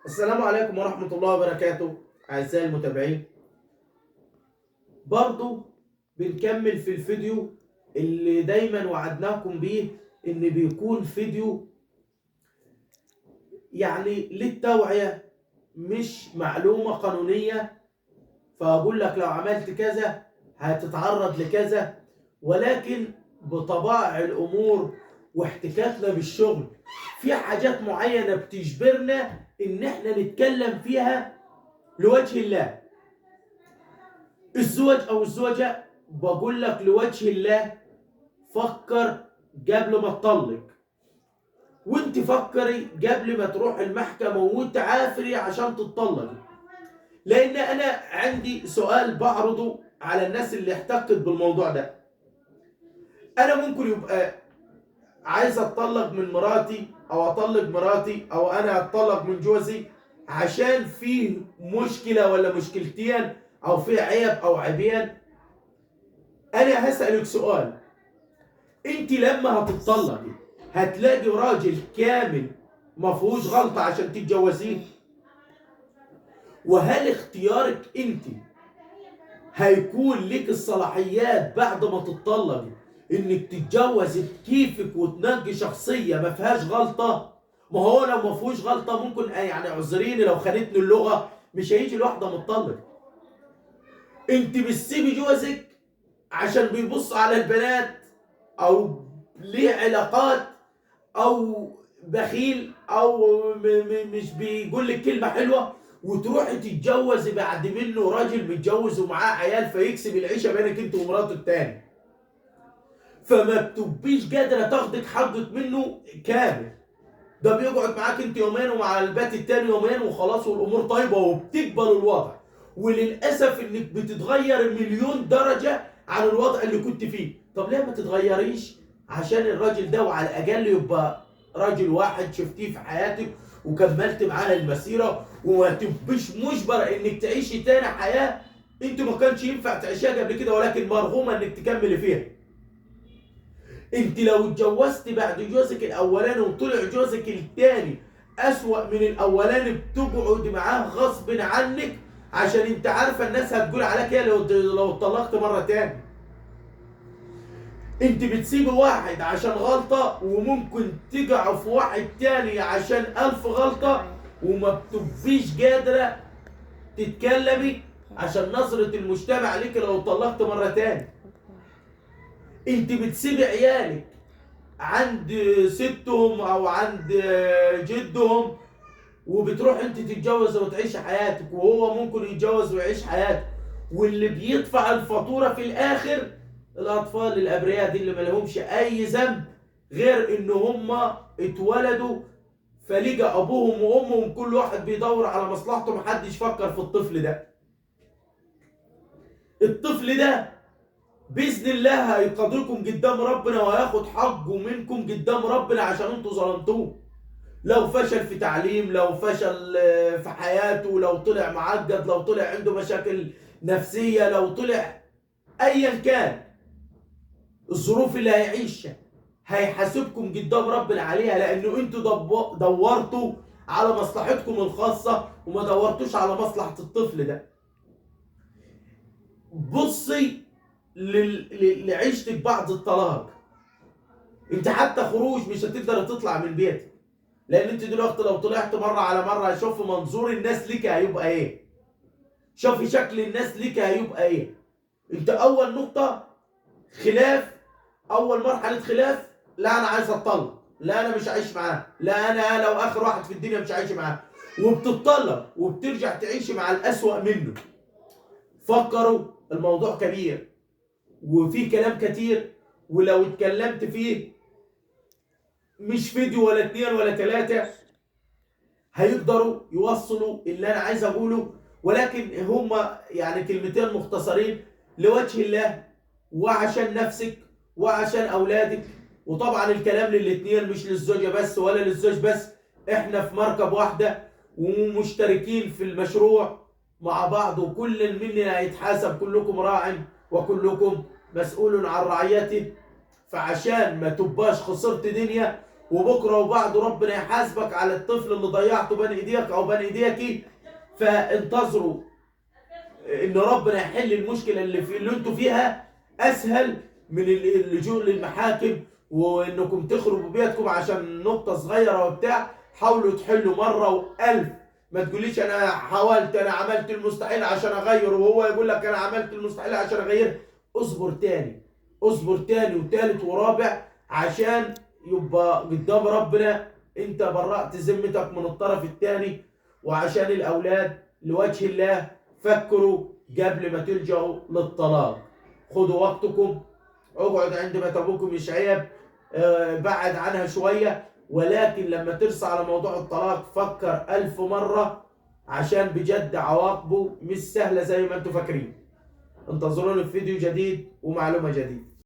السلام عليكم ورحمة الله وبركاته أعزائي المتابعين. برضو بنكمل في الفيديو اللي دايما وعدناكم بيه، إن بيكون فيديو يعني للتوعية، مش معلومة قانونية فأقول لك لو عملت كذا هتتعرض لكذا، ولكن بطبائع الأمور واحتكاكنا بالشغل في حاجات معينة بتجبرنا إن احنا نتكلم فيها لوجه الله. الزوج او الزوجة بقول لك لوجه الله فكر قبل ما تطلق، وانت فكري قبل ما تروح المحكمة وانت عافري عشان تتطلقي. لان انا عندي سؤال بعرضه على الناس اللي احتكت بالموضوع ده. انا ممكن يبقى عايز اتطلق من مراتي او اطلق مراتي او انا اتطلق من جوزي عشان فيه مشكلة ولا مشكلتين او في عيب او عيبين. انا هسألك سؤال، انت لما هتتطلقي هتلاقي راجل كامل ما فيهوش غلطة عشان تتجوزيه؟ وهل اختيارك انت هيكون لك الصلاحيات بعد ما تتطلقي انك تتجوزي بكيفك وتنقي شخصية ما فيهاش غلطة؟ ما هو لو ما فيهوش غلطة ممكن يعني اعذريني لو خانتني اللغة مش هيجي الواحدة متطلقة. انت بتسيبي جوزك عشان بيبص على البنات او ليه علاقات او بخيل او مش بيقول لك كلمه حلوه، وتروحي تتجوزي بعد منه راجل متجوز ومعاه عيال فيكسب العيشه بينك انت ومراته التاني، فما بتبقيش قادره تاخدك حقك منه كامل. ده بيقعد معاك انت يومين ومع البات التاني يومين وخلاص والامور طيبه وبتقبل الوضع، وللاسف انك بتتغير مليون درجه عن الوضع اللي كنت فيه. طب ليه ما تتغيريش عشان الراجل ده وعلى الاقل يبقى راجل واحد شفتيه في حياتك وكملت معاه المسيره، وما تبقيش مجبره انك تعيشي تاني حياه انت ما كانش ينفع تعيشيها قبل كده ولكن مرغومه انك تكملي فيها. انت لو اتجوزت بعد جوزك الاولاني وطلع جوزك الثاني اسوأ من الاولاني بتقعد معاه غصب عنك عشان انت عارفه الناس هتقول عليك ايه لو اتطلقت مره تاني. انت بتسيبي واحد عشان غلطه وممكن تقع في واحد تاني عشان 1000 غلطه، وما بتبقيش قادره تتكلمي عشان نظره المجتمع ليك لو اتطلقت مره تاني. انت بتسيبي عيالك عند ستهم او عند جدهم وبتروح انت تتجوز وتعيش حياتك، وهو ممكن يتجوز ويعيش حياته، واللي بيدفع الفاتوره في الاخر الاطفال الابرياء دي اللي ما لهمش اي ذنب غير ان هم اتولدوا فلقى ابوهم وامهم كل واحد بيدور على مصلحته، محدش فكر في الطفل ده. الطفل ده باذن الله هيقاضيكم قدام ربنا وهياخد حقه منكم قدام ربنا عشان انتوا ظلمتوه. لو فشل في تعليم، لو فشل في حياته، لو طلع معقد، لو طلع عنده مشاكل نفسيه، لو طلع ايا كان الظروف اللي هيعيشها هيحاسبكم قدام ربنا عليها، لانه انتوا دورتوا على مصلحتكم الخاصه وما دورتوش على مصلحه الطفل ده. بصي لعيشتك بعد الطلاق، انت حتى خروج مش هتقدر تطلع من بيتك، لان انت دلوقتي لو طلعت مره على مره شوف منظور الناس لك هيبقى ايه، شوفي شكل الناس لك هيبقى ايه. انت اول نقطه خلاف، اول مرحله خلاف، لا انا عايز اتطلق، لا انا مش عايش معاه، لا انا لو اخر واحد في الدنيا مش عايش معاه، وبتتطلق وبترجع تعيش مع الاسوأ منه. فكروا الموضوع كبير وفي كلام كتير، ولو اتكلمت فيه مش فيديو ولا 2 ولا 3 هيقدروا يوصلوا اللي انا عايز اقوله، ولكن هما يعني كلمتين مختصرين لوجه الله وعشان نفسك وعشان اولادك. وطبعا الكلام للاتنين مش للزوجة بس ولا للزوج بس، احنا في مركب واحدة ومشتركين في المشروع مع بعض، وكل مننا هيتحاسب، كلكم راع وكلكم مسؤول عن رعيته. فعشان ما تبقاش خسرت دنيا وبكره وبعده ربنا يحاسبك على الطفل اللي ضيعته بين ايديك او بين ايديك. فانتظروا ان ربنا يحل المشكله اللي انتوا فيها اسهل من اللجوء للمحاكم، وانكم تخربوا بيتكم عشان نقطه صغيره وبتاع. حاولوا تحلوا مره والف. ما تقوليش انا حاولت، انا عملت المستحيل عشان اغير، وهو يقول لك انا عملت المستحيل عشان اغير. اصبر تاني، اصبر تاني وتالت ورابع، عشان يبقى قدام ربنا انت برأت ذمتك من الطرف التاني، وعشان الاولاد لوجه الله. فكروا قبل ما تلجأوا للطلاق. خدوا وقتكم، اقعد عند ما ابوكم مش عيب، بعد عنها شوية. ولكن لما ترسى على موضوع الطلاق فكر 1000 مرة، عشان بجد عواقبه مش سهلة زي ما انتوا فاكرين. انتظروني في فيديو جديد ومعلومة جديدة.